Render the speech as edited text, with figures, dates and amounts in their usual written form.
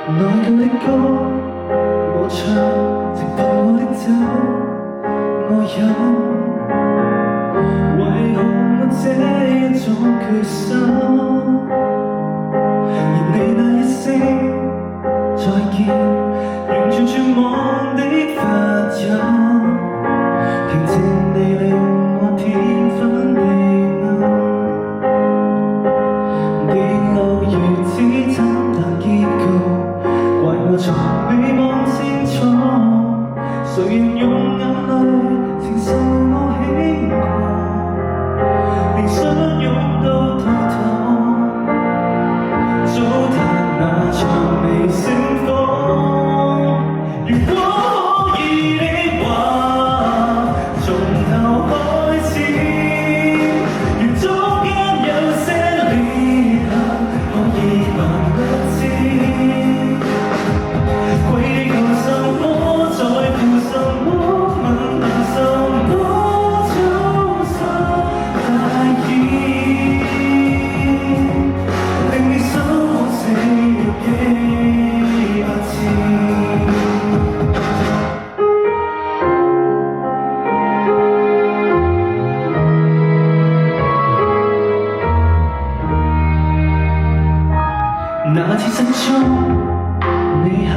愛舊的歌我唱，直到我的酒我飲。為何我這一種決心？而你那一聲再見，完全絕望的發音，平靜地令我天昏地暗。電路如此怎能結局？怪我從未望清楚，誰人用眼淚承受我輕狂，連相擁都拖拖，糟蹋那場微盛放。如果可以的話，從頭開始，願中間有些裂痕可以還不知。回憶後什麼，在乎什麼，問問什麼，衷心大意，令你守我死了幾百次。那次失蹤，你恨